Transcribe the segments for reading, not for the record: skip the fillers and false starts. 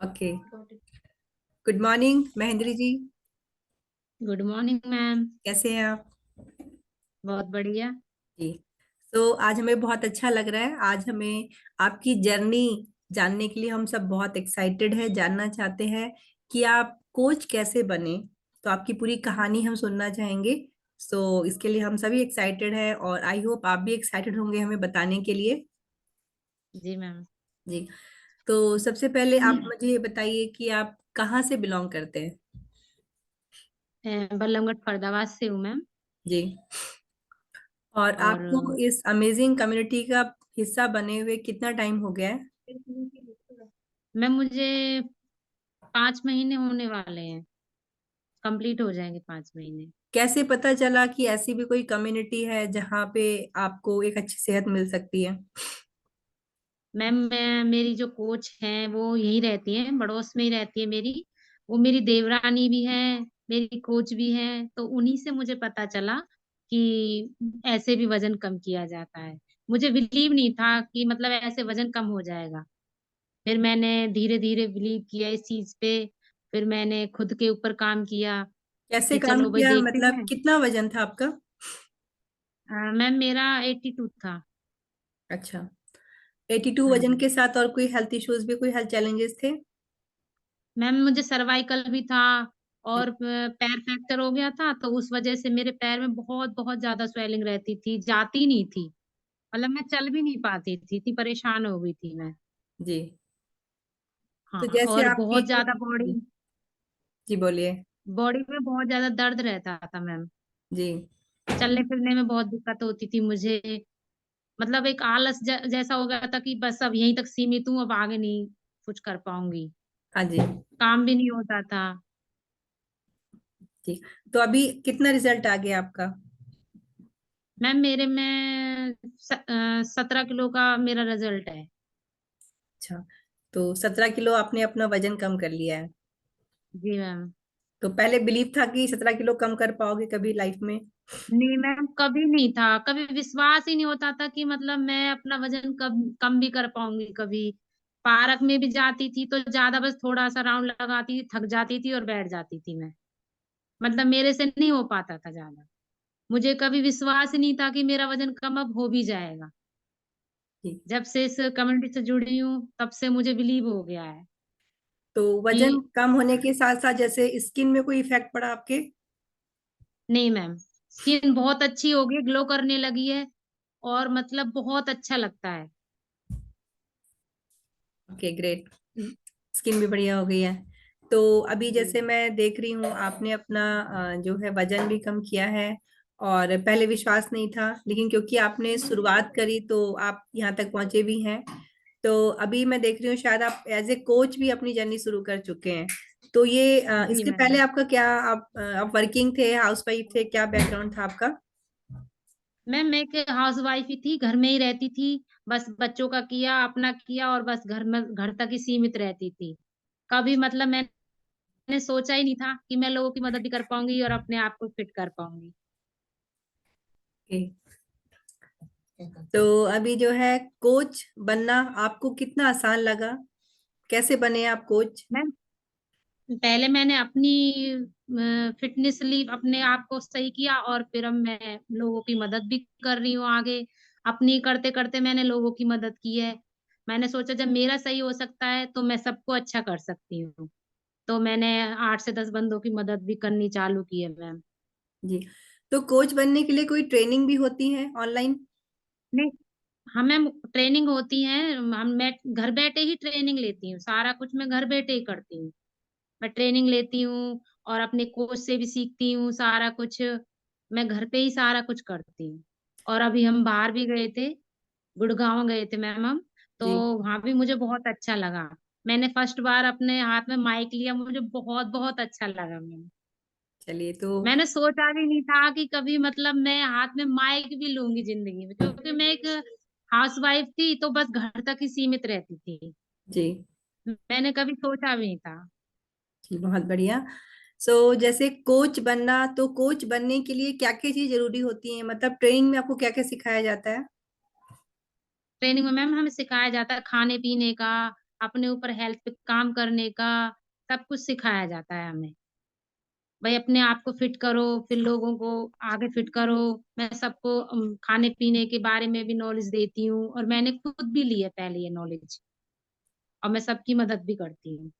Okay. Good morning Mahendra ji. Good morning ma'am. कैसे हैं आप? बहुत बढ़िया। जी। तो आज हमें बहुत अच्छा लग रहा है। आज हमें आपकी जर्नी जानने के लिए हम सब बहुत एक्साइटेड है, जानना चाहते हैं कि आप कोच कैसे बने। तो आपकी पूरी कहानी हम सुनना चाहेंगे। तो इसके लिए हम सभी एक्साइटेड हैं और आई होप आप भी एक्साइटेड होंगे हमें बताने के लिए। जी मैम। जी। तो सबसे पहले आप मुझे ये बताइए कि आप कहाँ से बिलोंग करते हैं? बल्लभगढ़ फरीदाबाद से हूँ मैम। जी। और और आपको इस अमेजिंग कम्युनिटी का हिस्सा बने हुए कितना टाइम हो गया है? मैम मुझे 5 महीने होने वाले हैं। कंप्लीट हो जाएंगे 5 महीने। कैसे पता चला कि ऐसी भी कोई कम्युनिटी है जहाँ पे आपको एक अच्छी सेहत मिल सकती है? मैम मेरी जो कोच हैं वो यहीं रहती हैं, बड़ोस में ही रहती है मेरी। वो मेरी देवरानी भी है, मेरी कोच भी है। तो उन्हीं से मुझे पता चला कि ऐसे भी वजन कम किया जाता है। मुझे बिलीव नहीं था कि मतलब ऐसे वजन कम हो जाएगा। फिर मैंने धीरे धीरे बिलीव किया इस चीज पे। फिर मैंने खुद के ऊपर काम किया कैसे कि काम चलो भाई किया, देखते मतलब हैं। कितना वजन था आपका? मैम मेरा 82 था। अच्छा। 82 हाँ वजन जी। के साथ और कोई हेल्थ इश्यूज भी, कोई हेल्थ चैलेंजेस थे? मैम मुझे सर्वाइकल भी था और पैर फ्रैक्चर हो गया था, तो उस वजह से मेरे पैर में बहुत बहुत ज्यादा स्वेलिंग रहती थी, जाती नहीं थी। मतलब मैं चल भी नहीं पाती थी, इतनी परेशान हो गई थी मैं। जी। तो हाँ, जैसे और आपकी बहुत ज्यादा बॉडी जी, जी बोलिए। बॉडी में बहुत ज्यादा दर्द रहता था मैम। जी। चलने फिरने में बहुत दिक्कत होती थी मुझे। मतलब एक आलस जैसा हो गया था कि बस अब यहीं तक सीमित हूँ, अब आगे नहीं कुछ कर पाऊंगी। हाँ जी। काम भी नहीं होता था। जी। तो अभी कितना रिजल्ट आ गया आपका? मैम मेरे में 17 किलो का मेरा रिजल्ट है। अच्छा। तो 17 किलो आपने अपना वजन कम कर लिया है। जी मैम। तो पहले बिलीव था कि 17 किलो कम कर पाओगे कभी लाइफ में? नहीं मैम, कभी नहीं था, कभी विश्वास ही नहीं होता था कि मतलब मैं अपना वजन कम कम भी कर पाऊंगी कभी। पार्क में भी जाती थी तो ज्यादा बस थोड़ा सा राउंड लगाती थी, थक जाती थी और बैठ जाती थी मैं। मतलब मेरे से नहीं हो पाता था ज्यादा। मुझे कभी विश्वास ही नहीं था कि मेरा वजन कम अब हो भी जाएगा। जी। जब से इस कम्युनिटी से जुड़ी हूँ तब से मुझे बिलीव हो गया है तो वजन कि कम होने के साथ साथ जैसे स्किन में कोई इफेक्ट पड़ा आपके? नहीं मैम, स्किन बहुत अच्छी हो गई, ग्लो करने लगी है। और मतलब बहुत अच्छा लगता है। Okay, great. स्किन भी बढ़िया हो गई है। तो अभी जी। जैसे मैं देख रही हूँ आपने अपना जो है वजन भी कम किया है। और पहले विश्वास नहीं था, लेकिन क्योंकि आपने शुरुआत करी तो आप यहाँ तक पहुंचे भी हैं। तो अभी मैं देख रही हूँ शायद आप एज ए कोच भी अपनी जर्नी शुरू कर चुके हैं। तो ये जी इसके मैम। पहले आपका क्या, आप वर्किंग थे, हाउसवाइफ थे, क्या बैकग्राउंड था आपका? मैं एक हाउस वाइफ ही थी, घर में ही रहती थी। बस बच्चों का किया, अपना किया, और बस घर में घर तक ही सीमित रहती थी। कभी मतलब मैंने सोचा ही नहीं था कि मैं लोगों की मदद भी कर पाऊंगी और अपने आप को फिट कर पाऊंगी। ओके। तो अभी जो है कोच बनना आपको कितना आसान लगा? कैसे बने आप कोच? मैम पहले मैंने अपनी फिटनेस ली, अपने आप को सही किया, और फिर अब मैं लोगों की मदद भी कर रही हूँ आगे। अपनी करते करते मैंने लोगों की मदद की है। मैंने सोचा जब मेरा सही हो सकता है तो मैं सबको अच्छा कर सकती हूँ। तो मैंने 8 से 10 बंदों की मदद भी करनी चालू की है मैम। जी। तो कोच बनने के लिए कोई ट्रेनिंग भी होती है ऑनलाइन? नहीं, हमें ट्रेनिंग होती है। मैं घर बैठे ही ट्रेनिंग लेती हूँ, सारा कुछ मैं घर बैठे ही करती हूँ। मैं ट्रेनिंग लेती हूँ और अपने कोच से भी सीखती हूँ सारा कुछ। मैं घर पे ही सारा कुछ करती हूँ। और अभी हम बाहर भी गए थे, गुड़गांव गए थे मैम हम। तो जी। वहां भी मुझे बहुत अच्छा लगा। मैंने फर्स्ट बार अपने हाथ में माइक लिया, मुझे बहुत बहुत अच्छा लगा मैम। चलिए तो। मैंने सोचा भी नहीं था कि कभी मतलब मैं हाथ में माइक भी लूंगी जिंदगी में, क्योंकि मैं एक हाउस वाइफ थी तो बस घर तक ही सीमित रहती थी। जी। मैंने कभी सोचा भी नहीं था। जी, बहुत बढ़िया। सो जैसे कोच बनना, तो कोच बनने के लिए क्या क्या चीज जरूरी होती है, मतलब ट्रेनिंग में आपको क्या क्या सिखाया जाता है? ट्रेनिंग में मैम हमें सिखाया जाता है खाने पीने का, अपने ऊपर हेल्थ पे काम करने का, सब कुछ सिखाया जाता है हमें। भाई अपने आप को फिट करो, फिर लोगों को आगे फिट करो। मैं सबको खाने-पीने के बारे में भी नॉलेज देती हूँ और मैंने खुद भी ली है पहले ये नॉलेज और मैं सबकी मदद भी करती हूँ।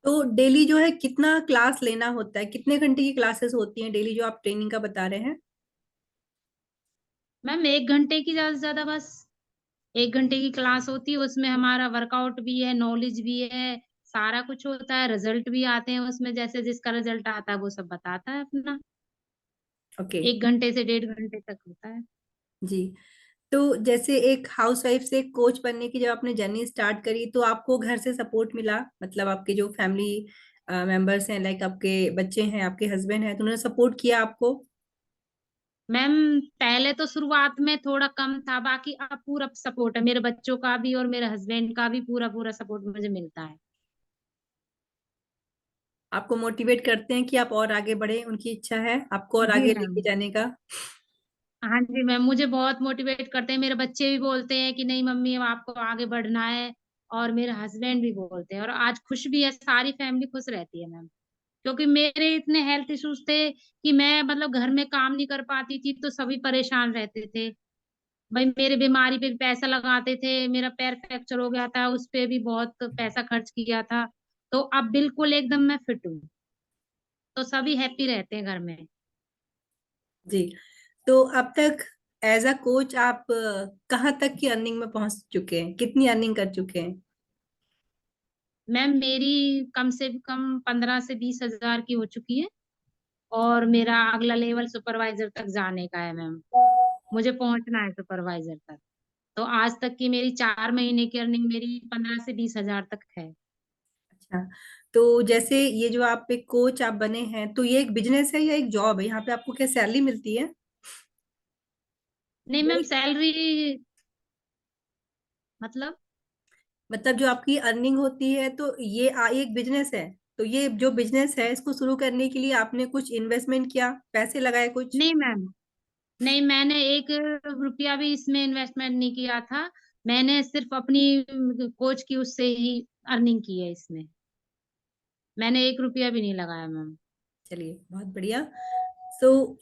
तो डेली जो है कितना क्लास लेना होता है, कितने घंटे की क्लासेस होती हैं डेली जो आप ट्रेनिंग का बता रहे हैं? मैम 1 घंटे की ज़्यादा से ज़्यादा बस। 1 घंटे की क्लास होती है, उसमें हमारा वर्कआउट भी है, नॉलेज भी है, सारा कुछ होता है, रिजल्ट भी आते हैं उसमें, जैसे जिसका रिजल्ट आता है वो सब बताता है अपना। ओके। 1 घंटे से 1.5 घंटे तक होता है। जी। तो जैसे एक हाउसवाइफ से कोच बनने की जब आपने जर्नी स्टार्ट करी तो आपको घर से सपोर्ट मिला, मतलब आपके जो फैमिली मेंबर्स हैं, लाइक आपके बच्चे हैं, आपके हस्बैंड हैं, तो उन्होंने सपोर्ट किया आपको? मैम पहले तो शुरुआत में थोड़ा कम था, बाकी अब पूरा सपोर्ट है, मेरे बच्चों का भी और मेरे हस्बैंड का भी पूरा-पूरा सपोर्ट मुझे मिलता है। आपको मोटिवेट करते हैं कि आप और आगे बढ़े, उनकी इच्छा है आपको और जी आगे मैम। लेके जाने का? हाँ जी मैम, मुझे बहुत मोटिवेट करते हैं, मेरे बच्चे भी बोलते हैं कि नहीं मम्मी अब आपको आगे बढ़ना है और मेरे हस्बैंड भी बोलते हैं और आज खुश भी है, सारी फैमिली खुश रहती है मैम। क्योंकि मेरे इतने हेल्थ इश्यूज थे कि मैं मतलब घर में काम नहीं कर पाती थी, तो सभी परेशान रहते थे। भाई मेरे बीमारी पे भी पैसा लगाते थे, मेरा पैर फ्रैक्चर हो गया था, उस पे भी बहुत पैसा खर्च किया था। तो अब बिल्कुल एकदम मैं फिट हूँ, तो सभी हैप्पी रहते हैं घर में। जी। तो अब तक एज अ कोच आप कहाँ तक की अर्निंग में पहुंच चुके हैं, कितनी अर्निंग कर चुके हैं? मैम मेरी कम से कम 15 से 20 हज़ार की हो चुकी है और मेरा अगला लेवल सुपरवाइजर तक जाने का है मैम। मुझे पहुँचना है सुपरवाइजर तक। तो आज तक की मेरी 4 महीने की अर्निंग मेरी 15 से 20 हज़ार तक है। अच्छा। तो जैसे ये जो आप एक कोच आप बने हैं, तो ये एक बिजनेस है या एक जॉब है? यहाँ पे आपको क्या सैलरी मिलती है? नहीं मैम सैलरी मतलब मतलब जो आपकी अर्निंग होती है, तो ये एक बिजनेस है। तो ये जो बिजनेस है, इसको शुरू करने के लिए आपने कुछ इन्वेस्टमेंट किया, पैसे लगाए कुछ? नहीं मैम, नहीं मैंने 1 रुपया भी इसमें इन्वेस्टमेंट नहीं किया था। मैंने सिर्फ़ अपनी कोच की उससे ही अर्निंग की है इसमें। मैंने 1 रुपया भी नहीं लगाया मैम। चलिए, बहुत बढ़िया। सो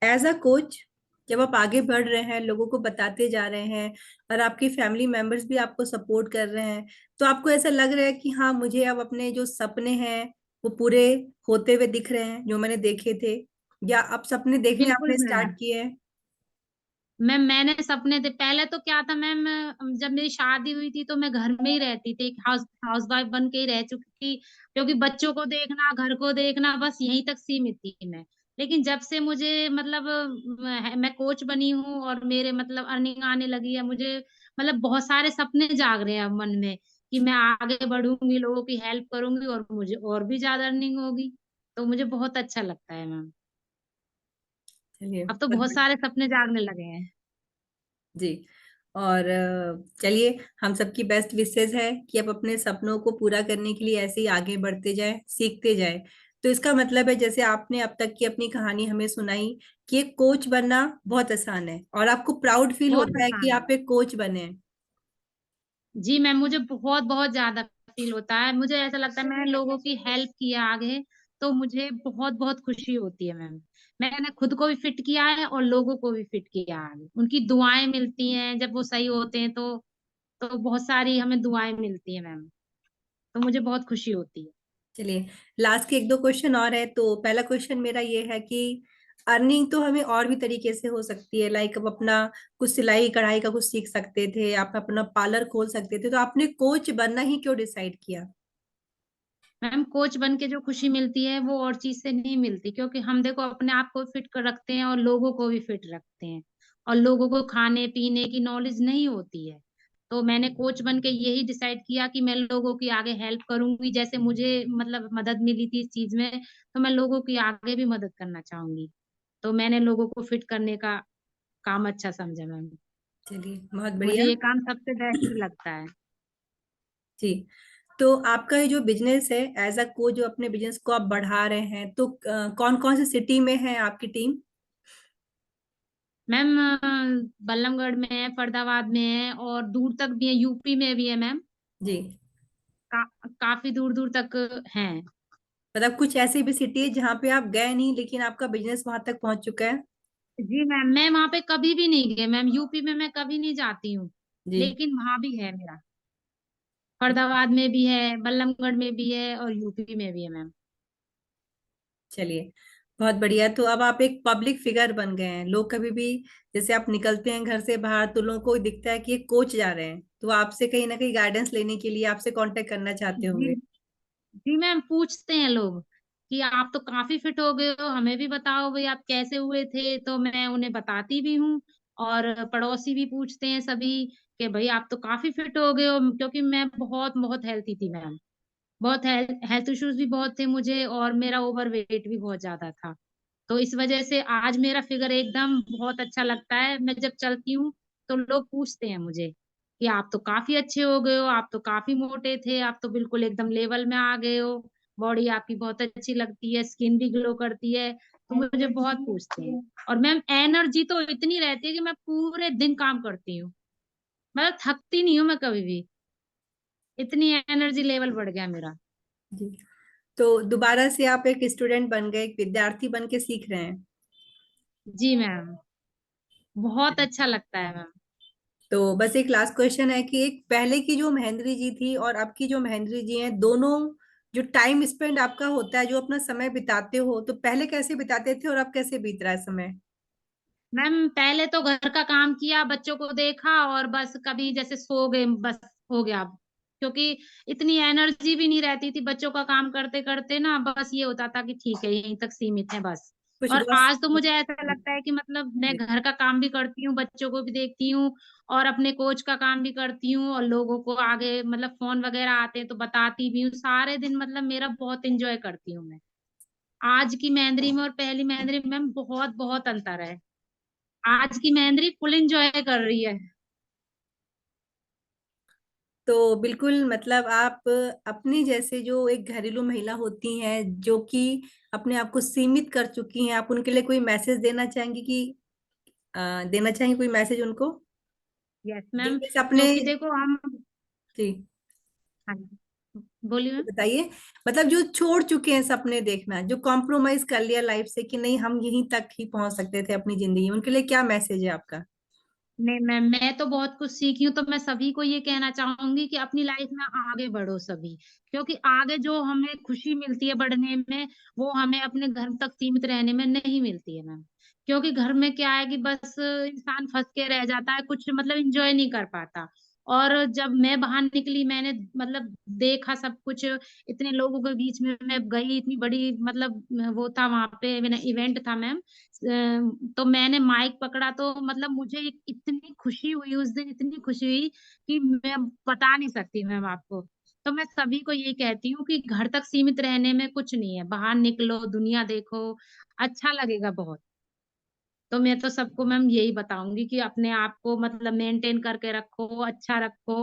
एज अ कोच, जब आप आगे बढ़ रहे हैं, लोगों को बताते जा रहे हैं और आपके फैमिली मेंबर्स भी आपको सपोर्ट कर रहे हैं, तो आपको ऐसा लग रहा है कि हाँ, मुझे अब अपने जो सपने हैं वो पूरे होते हुए दिख रहे हैं जो मैंने देखे थे, या अब सपने देखने बिल्कुल आपने मैम। स्टार्ट किए हैं? मैम मैंने सपने दे पहले तो क्या था मैम, जब मेरी शादी हुई थी तो मैं घर में ही रहती थी, एक हाउसवाइफ बन के ही रह चुकी थी, क्योंकि बच्चों को देखना, घर को देखना, बस यहीं तक सीमित थी मैं। लेकिन जब से मुझे मतलब मैं कोच बनी हूँ और मेरे मतलब अर्निंग आने लगी है, मुझे मतलब बहुत सारे सपने जाग रहे हैं अब मन में कि मैं आगे बढ़ूँगी, लोगों की हेल्प करूँगी और मुझे और भी ज़्यादा अर्निंग होगी। तो मुझे बहुत अच्छा लगता है मैम। चलिए, अब तो बहुत बहुत बढ़िया। सारे सपने जागने लगे हैं। जी। और चलिए, हम सबकी बेस्ट विशेस है कि आप अपने सपनों को पूरा करने के लिए ऐसे ही आगे बढ़ते जाएं, सीखते जाएं। तो इसका मतलब है, जैसे आपने अब तक की अपनी कहानी हमें सुनाई, कि एक कोच बनना बहुत आसान है और आपको प्राउड फील बहुत होता है कि आसान है। आप एक कोच बने हैं। जी मैम, मुझे बहुत ज़्यादा फ़ील होता है। मुझे ऐसा लगता है मैंने लोगों की हेल्प किया आगे, तो मुझे बहुत-बहुत खुशी होती है मैम। मैंने खुद को भी फिट किया है और लोगों को भी फिट किया आगे। उनकी दुआएँ मिलती हैं, जब वो सही होते हैं तो बहुत सारी हमें दुआएँ मिलती हैं मैम, तो मुझे बहुत खुशी होती है। चलिए, लास्ट के एक दो क्वेश्चन और है। तो पहला क्वेश्चन मेरा ये है कि अर्निंग तो हमें और भी तरीके से हो सकती है, लाइक अब अपना कुछ सिलाई कढ़ाई का कुछ सीख सकते थे, आप अपना पार्लर खोल सकते थे, तो आपने कोच बनना ही क्यों डिसाइड किया? मैम कोच बन के जो खुशी मिलती है वो और चीज़ से नहीं मिलती, क्योंकि हम देखो अपने आप को फिट कर रखते हैं और लोगों को भी फिट रखते हैं और लोगों को खाने-पीने की नॉलेज नहीं होती है। तो मैंने कोच बन के यही डिसाइड किया कि मैं लोगों की आगे हेल्प करूँगी, जैसे मुझे मतलब मदद मिली थी इस चीज़ में, तो मैं लोगों की आगे भी मदद करना चाहूँगी। तो मैंने लोगों को फिट करने का काम अच्छा समझा मैम। चलिए, बहुत मुझे बढ़िया। ये काम सबसे बेस्ट लगता है। जी। तो आपका ये जो बिजनेस है, एज अ को जो अपने बिजनेस को आप बढ़ा रहे हैं, तो कौन कौन सी सिटी में है आपकी टीम? मैम बल्लमगढ़ में है, फरीदाबाद में है, और दूर तक भी है, यूपी में भी है मैम। जी। काफी दूर दूर तक हैं। मतलब कुछ ऐसी भी सिटी है जहाँ पे आप गए नहीं लेकिन आपका बिजनेस वहां तक पहुंच चुका है? जी मैम, मैं वहां पे कभी भी नहीं गई मैम, यूपी में मैं कभी नहीं जाती हूँ, जी। लेकिन वहां भी है मेरा। फरीदाबाद में भी है, बल्लमगढ़ में भी है, और यूपी में भी है मैम। चलिए, बहुत बढ़िया। तो अब आप एक पब्लिक फिगर बन गए हैं। लोग कभी भी, जैसे आप निकलते हैं घर से बाहर तो लोगों को दिखता है कि एक कोच जा रहे हैं, तो आपसे कहीं ना कहीं गाइडेंस लेने के लिए आपसे कांटेक्ट करना चाहते जी। होंगे। जी मैम, पूछते हैं लोग कि आप तो काफी फिट हो गए हो, हमें भी बताओ भाई आप कैसे हुए थे, तो मैं उन्हें बताती भी हूँ। और पड़ोसी भी पूछते हैं सभी कि भाई आप तो काफी फिट हो गए हो, क्योंकि मैं बहुत बहुत हेल्थी थी मैम। बहुत हेल्थ इश्यूज भी बहुत थे मुझे, और मेरा ओवर वेट भी बहुत ज्यादा था। तो इस वजह से आज मेरा फिगर एकदम बहुत अच्छा लगता है। मैं जब चलती हूँ तो लोग पूछते हैं मुझे कि आप तो काफी अच्छे हो गए हो, आप तो काफी मोटे थे, आप तो बिल्कुल एकदम लेवल में आ गए हो। बॉडी आपकी बहुत अच्छी लगती है, स्किन भी ग्लो करती है। तो मुझे बहुत पूछते हैं। और मैम एनर्जी तो इतनी रहती है कि मैं पूरे दिन काम करती हूँ, मतलब थकती नहीं हूँ मैं कभी भी। इतनी एनर्जी लेवल बढ़ गया मेरा। जी। तो दोबारा से आप एक स्टूडेंट बन गए, एक विद्यार्थी बन के सीख रहे हैं। जी मैम, बहुत अच्छा लगता है मैम। तो बस एक लास्ट क्वेश्चन है कि एक पहले की जो महेंद्री जी थी और अब की जो महेंद्री जी हैं, दोनों जो टाइम स्पेंड आपका होता है, जो अपना समय बिताते हो, तो पहले कैसे बिताते थे और अब कैसे बीत रहा है समय? मैम पहले तो घर का काम किया, बच्चों को देखा, और बस कभी जैसे सो गए, बस हो गया। क्योंकि इतनी एनर्जी भी नहीं रहती थी बच्चों का काम करते करते ना, बस ये होता था कि ठीक है यहीं तक सीमित है बस। कुछ और रोज। आज तो मुझे ऐसा लगता है कि मतलब मैं घर का काम भी करती हूँ, बच्चों को भी देखती हूँ, और अपने कोच का काम भी करती हूँ, और लोगों को आगे मतलब फोन वगैरह आते हैं तो बताती भी हूँ सारे दिन। मतलब मेरा बहुत इंजॉय करती हूँ मैं। आज की मेहंदी में और पहली मेहंदी में बहुत बहुत अंतर है। आज की मेहंदी फुल एंजॉय कर रही है। तो बिल्कुल, मतलब आप अपनी जैसे जो एक घरेलू महिला होती हैं जो कि अपने आप को सीमित कर चुकी हैं, आप उनके लिए कोई मैसेज देना चाहेंगी कि देना चाहेंगे कोई मैसेज उनको, यस जो मैम, इस अपने। क्योंकि देखो हम। जी, हाँ जी, बोलिए मैम। बताइए। मतलब जो छोड़ चुके हैं सपने देखना, जो कॉम्प्रोमाइज कर लिया लाइफ से कि नहीं हम यहीं तक ही पहुंच सकते थे अपनी जिंदगी में, उनके लिए क्या मैसेज है आपका? नहीं मैम, मैं तो बहुत कुछ सीखी हूँ, तो मैं सभी को ये कहना चाहूंगी कि अपनी लाइफ में आगे बढ़ो सभी। क्योंकि आगे जो हमें खुशी मिलती है बढ़ने में, वो हमें अपने घर तक सीमित रहने में नहीं मिलती है मैम। क्योंकि घर में क्या है कि बस इंसान फंस के रह जाता है, कुछ मतलब इंजॉय नहीं कर पाता। और जब मैं बाहर निकली, मैंने मतलब देखा सब कुछ, इतने लोगों के बीच में मैं गई, इतनी बड़ी मतलब वो था वहां पे, मेरा इवेंट था मैम। तो मैंने माइक पकड़ा तो मतलब मुझे इतनी खुशी हुई उस दिन, इतनी खुशी हुई कि मैं बता नहीं सकती मैम आपको। तो मैं सभी को यही कहती हूँ कि घर तक सीमित रहने में कुछ नहीं है, बाहर निकलो, दुनिया देखो, अच्छा लगेगा बहुत। तो मैं तो सबको मैम यही बताऊंगी कि अपने आप को मतलब मेंटेन करके रखो, अच्छा रखो,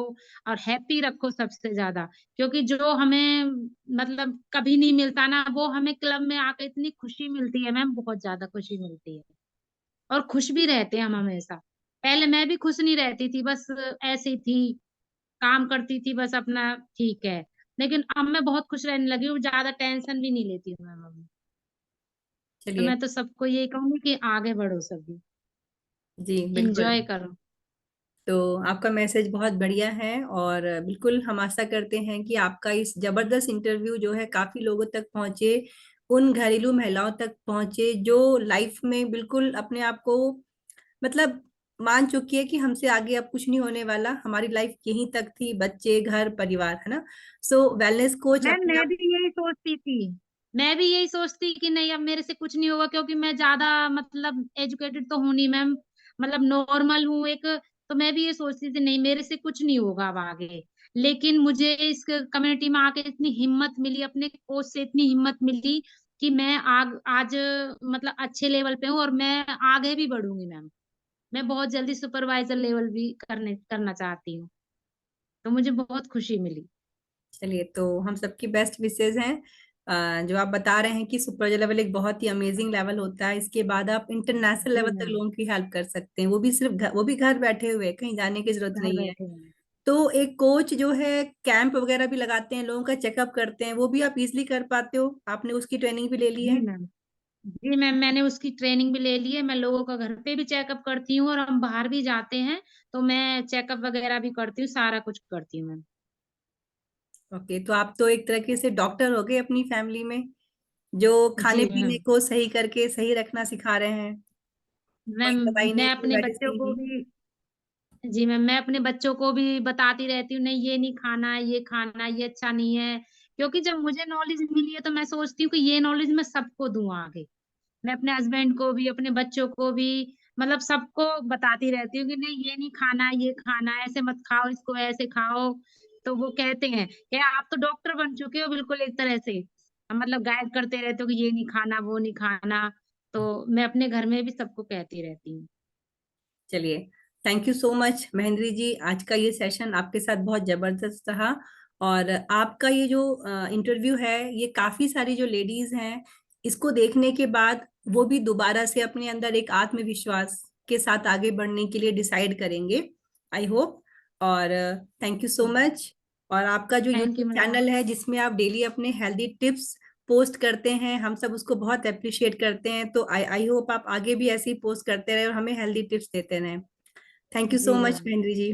और हैप्पी रखो सबसे ज्यादा। क्योंकि जो हमें मतलब कभी नहीं मिलता ना, वो हमें क्लब में आके इतनी खुशी मिलती है मैम, बहुत ज्यादा खुशी मिलती है। और खुश भी रहते हैं हम हमेशा। पहले मैं भी खुश नहीं रहती थी, बस ऐसी थी, काम करती थी बस अपना, ठीक है। लेकिन अब मैं बहुत खुश रहने लगी हूँ, ज्यादा टेंशन भी नहीं लेती हूँ मैम अब। तो चलिए। मैं तो सबको यही कहूंगी कि आगे बढ़ो सभी, जी बिल्कुल। एंजॉय करो। तो आपका मैसेज बहुत बढ़िया है, और बिल्कुल हम आशा करते हैं कि आपका इस जबरदस्त इंटरव्यू जो है काफी लोगों तक पहुंचे, उन घरेलू महिलाओं तक पहुंचे जो लाइफ में बिल्कुल अपने आप को मतलब मान चुकी है कि हमसे आगे अब कुछ नहीं होने वाला, हमारी लाइफ यहीं तक थी, बच्चे, घर, परिवार, है ना। सो वेलनेस कोच मैम अपने मैं आप। भी यही सोचती थी, मैं भी यही सोचती कि नहीं अब मेरे से कुछ नहीं होगा, क्योंकि मैं ज्यादा मतलब एजुकेटेड तो हूँ नहीं मैम, मतलब नॉर्मल हूँ एक। तो मैं भी ये सोचती थी नहीं मेरे से कुछ नहीं होगा अब आगे। लेकिन मुझे इस कम्युनिटी में आके इतनी हिम्मत मिली, अपने कोच से इतनी हिम्मत मिली कि मैं आज मतलब अच्छे लेवल पे हूँ, और मैं आगे भी बढ़ूंगी मैम। मैं बहुत जल्दी सुपरवाइजर लेवल भी करना चाहती हूँ। तो मुझे बहुत खुशी मिली। चलिए, तो हम सबकी बेस्ट विशेज हैं। जो आप बता रहे हैं कि सुपर लेवल एक बहुत ही अमेजिंग लेवल होता है, इसके बाद आप इंटरनेशनल जी लेवल तक मैम। लोगों की हेल्प कर सकते हैं, वो भी सिर्फ वो भी घर बैठे हुए, कहीं जाने की जरूरत घर नहीं है। बैठे हैं। तो एक कोच जो है कैंप वगैरह भी लगाते हैं, लोगों का चेकअप करते हैं, वो भी आप इजिली कर पाते हो? आपने उसकी ट्रेनिंग भी ले ली जी है? मैम। जी मैम, मैंने उसकी ट्रेनिंग भी ले ली है। मैं लोगों का घर पे भी चेकअप करती हूँ, और हम बाहर भी जाते हैं तो मैं चेकअप वगैरह भी करती हूँ, सारा कुछ करती हूँ मैम। ओके, तो आप तो एक तरीके से डॉक्टर हो गए अपनी फैमिली में, जो खाने जी पीने मैम। को सही करके सही रखना सिखा रहे हैं। मैम, कोई दवाई नहीं, मैं कोई अपने बच्चों मेडिसिन को नहीं। भी जी मैम, मैं अपने बच्चों को भी बताती रहती हूँ, नहीं ये नहीं खाना है, ये खाना है, ये अच्छा नहीं है। क्योंकि जब मुझे नॉलेज मिली है तो मैं सोचती हूँ कि ये नॉलेज मैं सबको दूँ आगे। मैं अपने हस्बैंड को भी, अपने बच्चों को भी, मतलब सबको बताती रहती हूँ कि नहीं ये नहीं खाना, ये खाना है, ऐसे मत खाओ, इसको ऐसे खाओ। तो वो कहते हैं कि आप तो डॉक्टर बन चुके हो बिल्कुल एक तरह से। मतलब गाइड करते रहते हो कि ये नहीं खाना, वो नहीं खाना। तो मैं अपने घर में भी सबको कहती रहती हूँ। चलिए, thank you so much Mahendri ji, आज का ये सेशन आपके साथ बहुत जबरदस्त रहा। और आपका ये जो इंटरव्यू है, ये काफी सारी जो लेडीज हैं, इसको देखने के बाद वो भी दोबारा से अपने अंदर एक आत्मविश्वास के साथ आगे बढ़ने के लिए डिसाइड करेंगे, आई होप। और थैंक यू सो मच। और आपका जो thank you YouTube ma'am. Channel है जिसमें आप डेली अपने हेल्दी टिप्स पोस्ट करते हैं, हम सब उसको बहुत अप्रिशिएट करते हैं, तो आई आई होप आप आगे भी ऐसे ही पोस्ट करते रहे और हमें हेल्दी टिप्स देते रहें। Thank you so ji much ma'am. Mahendri ji.